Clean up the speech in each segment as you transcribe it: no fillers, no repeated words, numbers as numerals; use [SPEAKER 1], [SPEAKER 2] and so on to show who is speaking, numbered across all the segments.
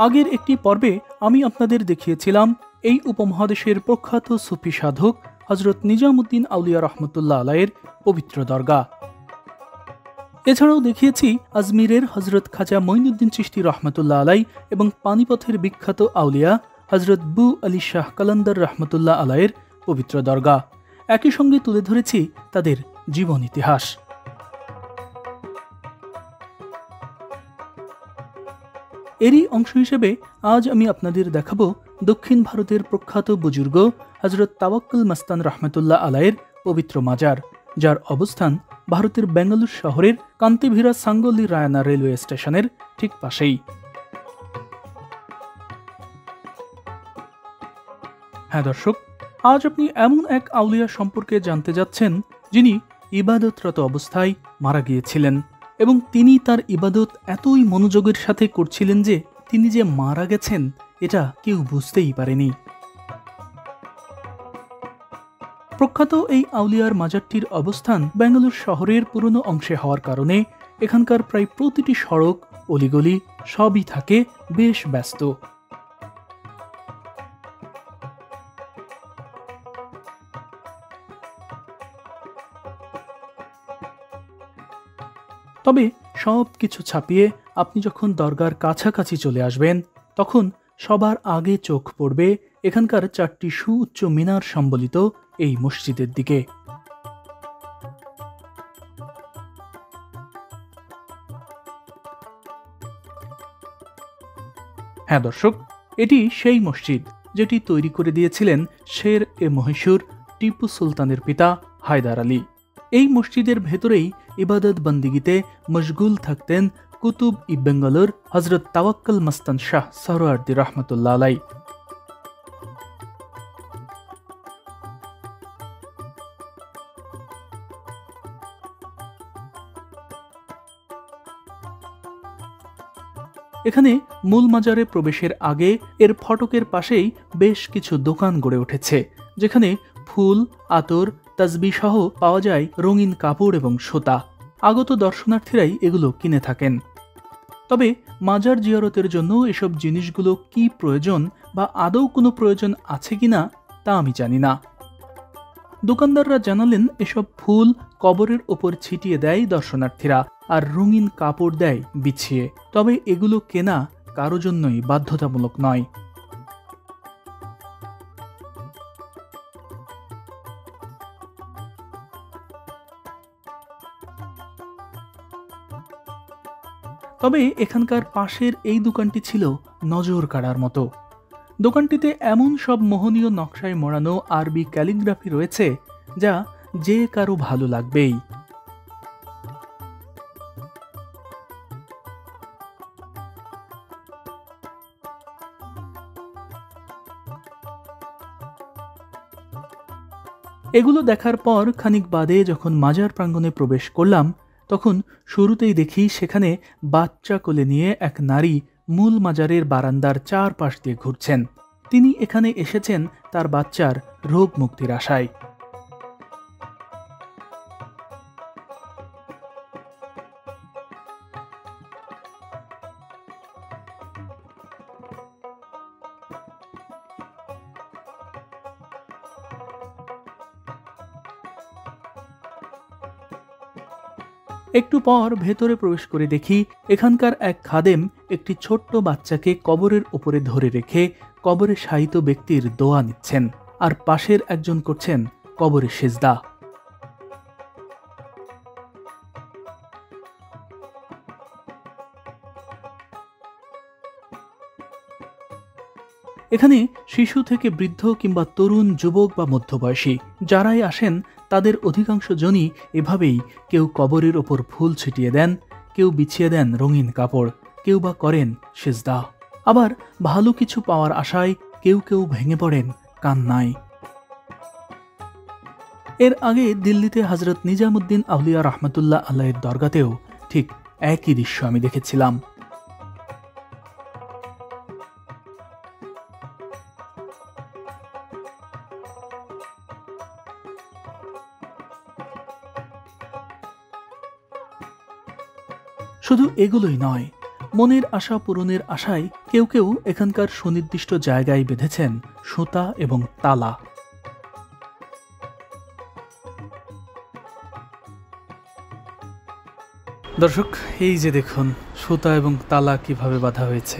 [SPEAKER 1] আগের একটি পর্বে আমি আপনাদের দেখিয়েছিলাম এই উপমহাদেশের প্রখ্যাত সুফি সাধক হজরত নিজামুদ্দিন আউলিয়া রহমতুল্লাহ আলাইয়ের পবিত্র দরগা। এছাড়াও দেখিয়েছি আজমিরের হজরত খাজা মঈনুদ্দিন চিশতি রহমতুল্লাহ আলাই এবং পানিপথের বিখ্যাত আউলিয়া হজরত বু আলী শাহ কালান্দার রহমতুল্লাহ আলাইয়ের পবিত্র দরগা। একই সঙ্গে তুলে ধরেছি তাদের জীবন ইতিহাস। এরই অংশ হিসেবে আজ আমি আপনাদের দেখাবো দক্ষিণ ভারতের প্রখ্যাত বুজুর্গ হজরত তাওয়াক্কুল মাস্তান রহমতুল্লাহ আলাইয়ের পবিত্র মাজার, যার অবস্থান ভারতের বেঙ্গালুরু শহরের কান্তিভিরা সাঙ্গোলি রায়না রেলওয়ে স্টেশনের ঠিক পাশেই। হ্যাঁ দর্শক, আজ আপনি এমন এক আউলিয়া সম্পর্কে জানতে যাচ্ছেন যিনি ইবাদতরত অবস্থায় মারা গিয়েছিলেন এবং তিনি তার ইবাদত এতই মনোযোগের সাথে করছিলেন যে তিনি যে মারা গেছেন এটা কেউ বুঝতেই পারেনি। প্রখ্যাত এই আউলিয়ার মাজারটির অবস্থান বেঙ্গালুরু শহরের পুরনো অংশে হওয়ার কারণে এখানকার প্রায় প্রতিটি সড়ক অলিগলি সবই থাকে বেশ ব্যস্ত। তবে সব কিছু ছাপিয়ে আপনি যখন দরগার কাছাকাছি চলে আসবেন তখন সবার আগে চোখ পড়বে এখানকার 4টি সুউচ্চ মিনার সম্বলিত এই মসজিদের দিকে। হ্যাঁ দর্শক, এটি সেই মসজিদ যেটি তৈরি করে দিয়েছিলেন শের এ মহীশূর টিপু সুলতানের পিতা হায়দার আলী। এই মসজিদের ভেতরেই ইবাদত বন্দিগিতে মশগুল থাকতেন কুতুব ই বেঙ্গালুর হজরত তাওয়াক্কুল মাস্তান শাহ সহরাওয়ার্দী রহমতুল্লাহ আলাই। এখানে মূল মাজারে প্রবেশের আগে এর ফটকের পাশেই বেশ কিছু দোকান গড়ে উঠেছে, যেখানে ফুল, আতর, তাসবিহ সহ পাওয়া যায় রঙিন কাপড় এবং সুতা। আগত দর্শনার্থীরাই এগুলো কিনে থাকেন। তবে মাজার জিয়ারতের জন্য এসব জিনিসগুলো কি প্রয়োজন বা আদৌ কোনো প্রয়োজন আছে কিনা তা আমি জানি না। দোকানদাররা জানালেন এসব ফুল কবরের ওপর ছিটিয়ে দেয় দর্শনার্থীরা আর রঙিন কাপড় দেয় বিছিয়ে। তবে এগুলো কেনা কারো জন্যই বাধ্যতামূলক নয়। তবে এখানকার পাশের এই দোকানটি ছিল নজর কাড়ার মতো। দোকানটিতে এমন সব মোহনীয় নকশায় মোড়ানো আরবি ক্যালিগ্রাফি রয়েছে যা যে কারো ভালো লাগবেই। এগুলো দেখার পর খানিক বাদে যখন মাজার প্রাঙ্গণে প্রবেশ করলাম তখন শুরুতেই দেখি সেখানে বাচ্চা কোলে নিয়ে এক নারী মূল মাজারের বারান্দার চারপাশ দিয়ে ঘুরছেন। তিনি এখানে এসেছেন তার বাচ্চার রোগ মুক্তির আশায়। একটু পর ভেতরে প্রবেশ করে দেখি এখানকার এক খাদেম একটি ছোট্ট বাচ্চাকে কবরের উপরে ধরে রেখে কবরে শায়িত ব্যক্তির দোয়া নিচ্ছেন আর পাশের একজন করছেন কবরে সিজদা। এখানে শিশু থেকে বৃদ্ধ কিংবা তরুণ, যুবক বা মধ্যবয়সী যারাই আসেন তাদের অধিকাংশ জনই এভাবেই কেউ কবরের ওপর ফুল ছিটিয়ে দেন, কেউ বিছিয়ে দেন রঙিন কাপড়, কেউ বা করেন সিজদা। আবার ভালো কিছু পাওয়ার আশায় কেউ কেউ ভেঙে পড়েন কান্নায়। এর আগে দিল্লিতে হজরত নিজামুদ্দিন আউলিয়া রহমতুল্লাহ আলাইয়ের দরগাতেও ঠিক একই দৃশ্য আমি দেখেছিলাম। শুধু এগুলোই নয়, মনের আশা পূরণের আশায় কেউ কেউ এখানকার সুনির্দিষ্ট জায়গায় বেঁধেছেন সুতা এবং তালা। দর্শক, এই যে দেখুন সুতা এবং তালা কিভাবে বাঁধা হয়েছে।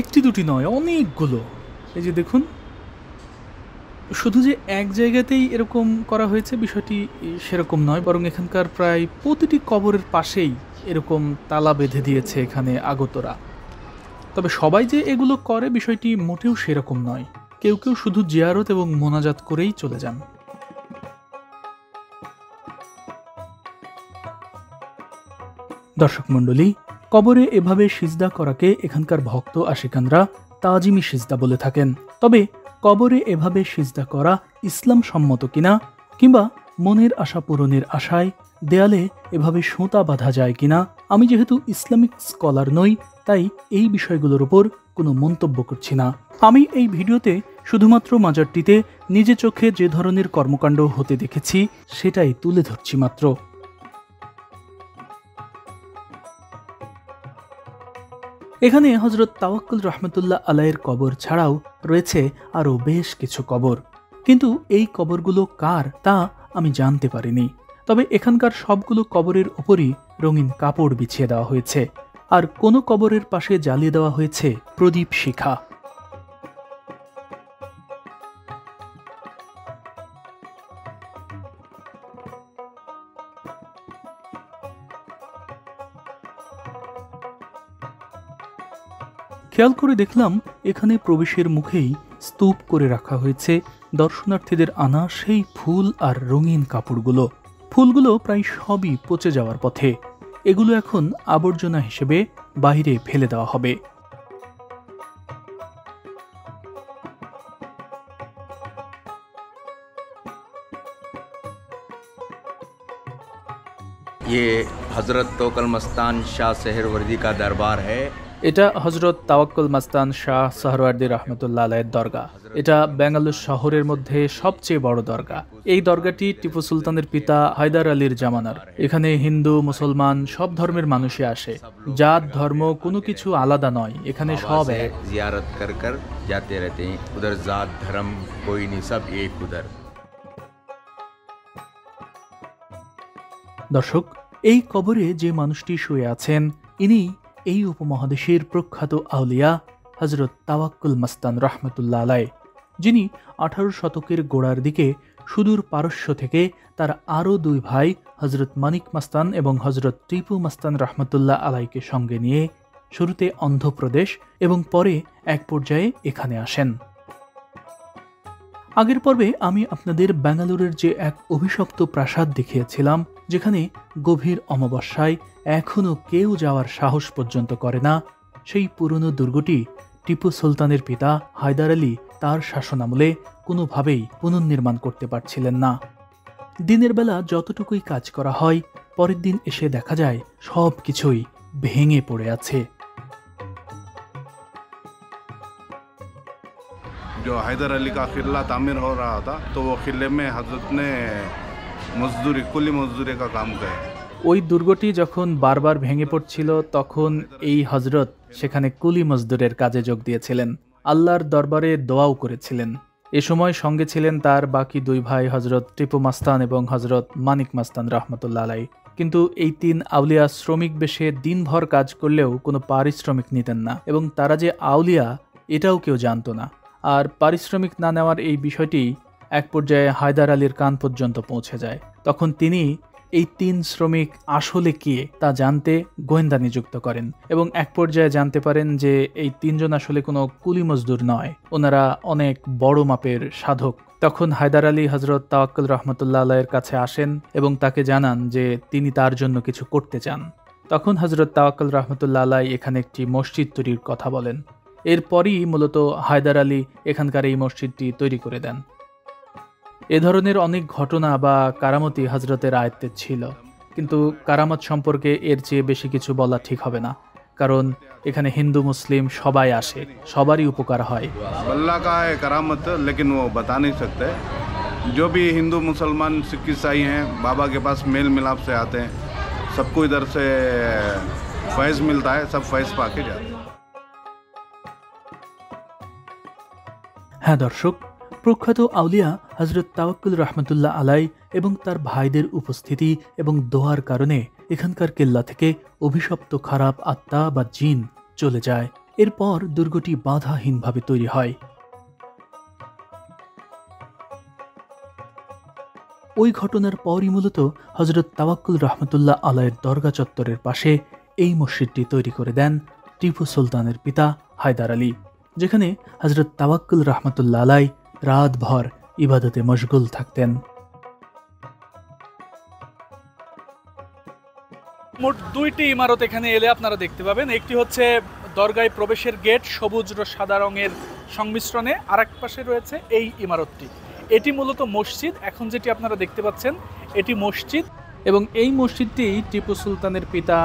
[SPEAKER 1] একটি দুটি নয়, অনেকগুলো। এই যে দেখুন, শুধু যে এক জায়গাতেই এরকম করা হয়েছে বিষয়টি সেরকম নয়, বরং এখানকার প্রায় প্রতিটি কবরের পাশেই এরকম তালা বেঁধে দিয়েছে এখানে আগতরা। তবে সবাই যে এগুলো করে বিষয়টি মোটেও সেরকম নয়। কেউ কেউ শুধু জিয়ারত এবং মোনাজাত করেই চলে যান। দর্শক মণ্ডলী, কবরে এভাবে সিজদা করাকে এখানকার ভক্ত আশিকানরা তাজিমি সিজদা বলে থাকেন। তবে কবরে এভাবে সিজদা করা ইসলাম সম্মত কিনা, কিংবা মনের আশা পূরণের আশায় দেয়ালে এভাবে সুতা বাঁধা যায় কিনা, আমি যেহেতু ইসলামিক স্কলার নই, তাই এই বিষয়গুলোর উপর কোনো মন্তব্য করছি না। আমি এই ভিডিওতে শুধুমাত্র মাজারটিতে নিজে চোখে যে ধরনের কর্মকাণ্ড হতে দেখেছি সেটাই তুলে ধরছি মাত্র। এখানে হযরত তাওয়াক্কুল রহমতুল্লাহ আলাইয়ের কবর ছাড়াও রয়েছে আরও বেশ কিছু কবর, কিন্তু এই কবরগুলো কার তা আমি জানতে পারিনি। তবে এখানকার সবগুলো কবরের উপরই রঙিন কাপড় বিছিয়ে দেওয়া হয়েছে, আর কোনো কবরের পাশে জ্বালিয়ে দেওয়া হয়েছে প্রদীপ শিখা। খেয়াল করে দেখলাম এখানে প্রবেশের মুখেই স্তূপ করে রাখা হয়েছে দর্শনার্থীদের আনা সেই ফুল আর রঙিন কাপড়গুলো। ফুলগুলো প্রায় সবই পচে যাওয়ার পথে। এগুলো এখন আবর্জনা হিসেবে বাইরে ফেলে দেওয়া হবে।
[SPEAKER 2] ये हज़रत तवक्कुल मस्तान शाह सहरवर्दी का दरबार है।
[SPEAKER 1] এটা হযরত তাওয়াক্কুল মাস্তান শাহ সাহরওয়ার্দী রহমতুল্লাহ আলাইয়ের দরগা। এটা বেঙ্গালুরু শহরের মধ্যে সবচেয়ে বড় দরগা। এই দরগাটি টিপু সুলতানের পিতা হায়দার আলীর জামানার। এখানে হিন্দু মুসলমান সব ধর্মের মানুষই আসে। জাত ধর্ম কোনো কিছু আলাদা নয়, এখানে সব এক।
[SPEAKER 2] জিয়ারত कर कर जाते रहते हैं। उधर जात धर्म कोई नहीं, सब एक उधर।
[SPEAKER 1] দর্শক, এই কবরে যে মানুষটি শুয়ে আছেন ইনি এই উপমহাদেশের প্রখ্যাত আউলিয়া হযরত তাওয়াক্কুল মাস্তান রহমতুল্লাহ আলাই, যিনি 18 শতকের গোড়ার দিকে সুদূর পারস্য থেকে তার আরও দুই ভাই হযরত মানিক মাস্তান এবং হযরত টিপু মাস্তান রহমতুল্লাহ আলাইকে সঙ্গে নিয়ে শুরুতে অন্ধ্রপ্রদেশ এবং পরে এক পর্যায়ে এখানে আসেন। আগের পর্বে আমি আপনাদের বেঙ্গালুরুর যে এক অভিশপ্ত প্রাসাদ দেখিয়েছিলাম, যেখানে গভীর অমাবস্যায় এখনও কেউ যাওয়ার সাহস পর্যন্ত করে না, সেই পুরনো দুর্গটি টিপু সুলতানের পিতা হায়দার আলী তার শাসনামলে কোনোভাবেই পুনর্নির্মাণ করতে পারছিলেন না। দিনের বেলা যতটুকুই কাজ করা হয়, পরের দিন এসে দেখা যায় সব কিছুই ভেঙে পড়ে আছে।
[SPEAKER 3] जो हैदर अली का किला तामीर हो रहा था, तो वो किले में हजरत ने मजदूरी कुली मजदूरी का काम किया।
[SPEAKER 1] ওই দুর্গটি যখন বারবার ভেঙে পড়ছিল, তখন এই হযরত সেখানে কুলি মজদুরের কাজে যোগ দিয়েছিলেন, আল্লাহর দরবারে দোয়াও করেছিলেন। এ সময় সঙ্গে ছিলেন তার বাকি দুই ভাই হযরত টিপু মাস্তান এবং হযরত মানিক মাস্তান রহমতুল্লাহ আলাই। কিন্তু এই তিন আউলিয়া শ্রমিক বেশে দিনভর কাজ করলেও কোনো পারিশ্রমিক নিতেন না, এবং তারা যে আউলিয়া এটাও কেউ জানত না। আর পারিশ্রমিক না নেওয়ার এই বিষয়টি এক পর্যায়ে হায়দার আলীর কান পর্যন্ত পৌঁছে যায়। তখন তিনি এই তিন শ্রমিক আসলে কে তা জানতে গোয়েন্দা নিযুক্ত করেন, এবং এক পর্যায়ে জানতে পারেন যে এই তিনজন আসলে কোনো কুলি মজদুর নয়, ওনারা অনেক বড় মাপের সাধক। তখন হায়দার আলী হযরত তাওয়াক্কুল রহমতুল্লাহ আলাইয়ের কাছে আসেন এবং তাকে জানান যে তিনি তার জন্য কিছু করতে চান। তখন হযরত তাওয়াক্কুল রহমতুল্লাহ আলাই এখানে একটি মসজিদ তৈরির কথা বলেন। এরপরই মূলত হায়দার আলী এখানকার এই মসজিদটি তৈরি করে দেন। এ ধরনের অনেক ঘটনা বা কারামতি হযরতের আয়ত্তে ছিল, কিন্তু কারামত সম্পর্কে এর চেয়ে বেশি কিছু বলা ঠিক হবে না, কারণ এখানে হিন্দু মুসলিম সবাই আসে, সবারই উপকার হয়।
[SPEAKER 3] अल्लाह का है करामत, लेकिन वो बता नहीं सकते। जो भी हिंदू मुसलमान सिख ईसाई हैं, बाबा के पास मेल मिलाप से आते हैं, सबको इधर से फैज़ मिलता है, सब फैज़ पाके जाते हैं।
[SPEAKER 1] হ্যাঁ দর্শক, প্রখ্যাত আউলিয়া হযরত তাওয়াক্কুল রহমতুল্লাহ আলাই এবং তার ভাইদের উপস্থিতি এবং দোয়ার কারণে এখানকার কেল্লা থেকে অভিশপ্ত খারাপ আত্মা বা জিন চলে যায়। এরপর দুর্গটি বাধাহীনভাবে তৈরি হয়। ওই ঘটনার পরই মূলত হযরত তাওয়াক্কুল রহমতুল্লাহ আলাইয়ের দরগা চত্বরের পাশে এই মসজিদটি তৈরি করে দেন টিপু সুলতানের পিতা হায়দার আলী, যেখানে হযরত তাওয়াক্কুল রহমতুল্লাহ আলাই রাতভর ইবাদতে মশগুল থাকতেন।
[SPEAKER 4] মোট দুইটি ইমারত এখানে এলে আপনারা দেখতে পাবেন। একটি হচ্ছে দরগায় প্রবেশের গেট, সবুজ ও সাদা রঙের সংমিশ্রণে। আর এক পাশে রয়েছে এই ইমারতটি, এটি মূলত মসজিদ। এখন যেটি আপনারা দেখতে পাচ্ছেন এটি মসজিদ, এবং এই মসজিদটি টিপু সুলতানের পিতা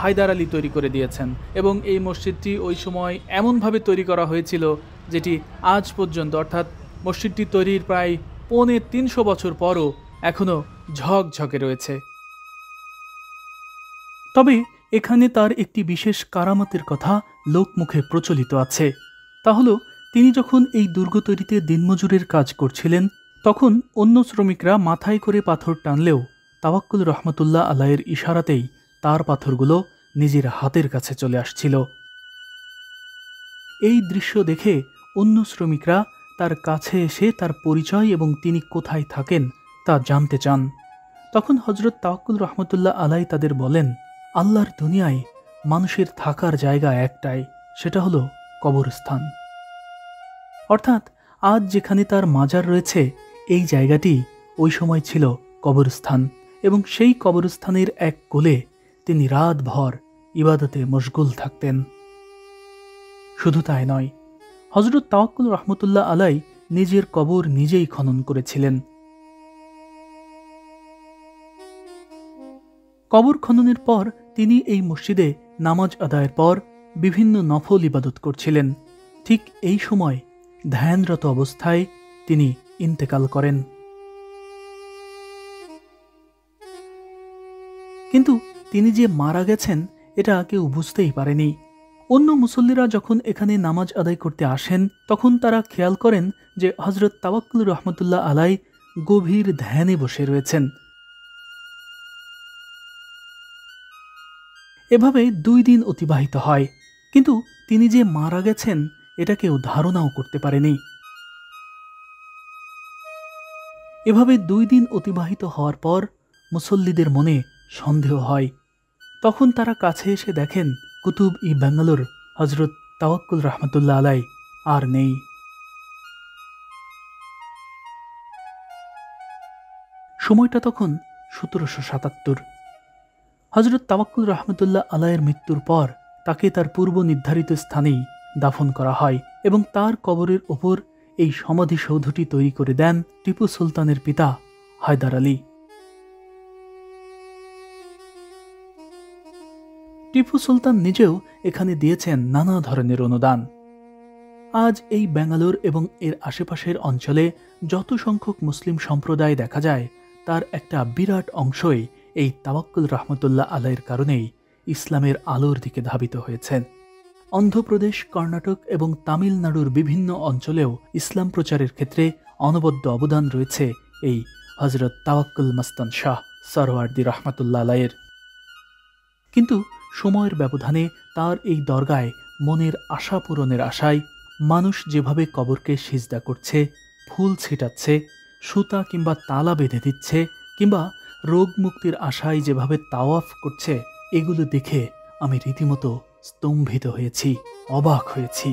[SPEAKER 4] হায়দার আলী তৈরি করে দিয়েছেন। এবং এই মসজিদটি ওই সময় এমনভাবে তৈরি করা হয়েছিল যেটি আজ পর্যন্ত, অর্থাৎ মসজিদটি তৈরির প্রায় 350 বছর পরও এখনও ঝকঝকে রয়েছে।
[SPEAKER 1] তবে এখানে তার একটি বিশেষ কারামতের কথা লোকমুখে প্রচলিত আছে। তা হল, তিনি যখন এই দুর্গ তৈরিতে দিনমজুরের কাজ করছিলেন, তখন অন্য শ্রমিকরা মাথায় করে পাথর টানলেও তাওয়াক্কুল রহমতুল্লাহ আলাইয়ের ইশারাতেই তার পাথরগুলো নিজের হাতের কাছে চলে আসছিল। এই দৃশ্য দেখে অন্য শ্রমিকরা তার কাছে এসে তার পরিচয় এবং তিনি কোথায় থাকেন তা জানতে চান। তখন হযরত তাওয়াক্কুল রহমতুল্লাহ আলাই তাদের বলেন, আল্লাহর দুনিয়ায় মানুষের থাকার জায়গা একটাই, সেটা হলো কবরস্থান। অর্থাৎ আজ যেখানে তার মাজার রয়েছে, এই জায়গাটি ওই সময় ছিল কবরস্থান, এবং সেই কবরস্থানের এক কোলে তিনি রাতভর ইবাদতে মশগুল থাকতেন। শুধু তাই নয়, হযরত তাওয়াক্কুল রহমতুল্লাহ আলাই নিজের কবর নিজেই খনন করেছিলেন। কবর খননের পর তিনি এই মসজিদে নামাজ আদায়ের পর বিভিন্ন নফল ইবাদত করছিলেন। ঠিক এই সময় ধ্যানরত অবস্থায় তিনি ইন্তেকাল করেন। কিন্তু তিনি যে মারা গেছেন এটা কেউ বুঝতেই পারেনি। অন্য মুসল্লিরা যখন এখানে নামাজ আদায় করতে আসেন, তখন তারা খেয়াল করেন যে হযরত তাওয়াক্কুল রহমতুল্লাহ আলাই গভীর ধ্যানে বসে রয়েছেন। এভাবে 2 দিন অতিবাহিত হয়, কিন্তু তিনি যে মারা গেছেন এটা কেউ ধারণাও করতে পারেনি। এভাবে 2 দিন অতিবাহিত হওয়ার পর মুসল্লিদের মনে সন্দেহ হয়। তখন তারা কাছে এসে দেখেন কুতুব-ই-ব্যাঙ্গালোর হযরত তাওয়াক্কুল রহমতুল্লাহ আলাই আর নেই। সময়টা তখন 1777। হযরত তাওয়াক্কুল রহমতুল্লাহ আলাইয়ের মৃত্যুর পর তাকে তার পূর্ব নির্ধারিত স্থানেই দাফন করা হয়, এবং তার কবরের ওপর এই সমাধিসৌধটি তৈরি করে দেন টিপু সুলতানের পিতা হায়দার আলী। টিপু সুলতান নিজেও এখানে দিয়েছেন নানা ধরনের অনুদান। আজ এই ব্যাঙ্গালোর এবং এর আশেপাশের অঞ্চলে যত সংখ্যক মুসলিম সম্প্রদায় দেখা যায়, তার একটা বিরাট অংশই এই তাওয়াক্কুল রহমতুল্লাহ আলাইয়ের কারণেই ইসলামের আলোর দিকে ধাবিত হয়েছেন। অন্ধ্রপ্রদেশ, কর্ণাটক এবং তামিলনাড়ুর বিভিন্ন অঞ্চলেও ইসলাম প্রচারের ক্ষেত্রে অনবদ্য অবদান রয়েছে এই হযরত তাওয়াক্কুল মাস্তান শাহ সরওয়ার্দী রহমতুল্লাহ আলাইয়ের। কিন্তু সময়ের ব্যবধানে তার এই দরগায় মনের আশা পূরণের আশায় মানুষ যেভাবে কবরকে সিজদা করছে, ফুল ছিটাচ্ছে, সুতা কিংবা তালা বেঁধে দিচ্ছে, কিংবা রোগ মুক্তির আশায় যেভাবে তাওয়াফ করছে, এগুলো দেখে আমি রীতিমতো স্তম্ভিত হয়েছি, অবাক হয়েছি।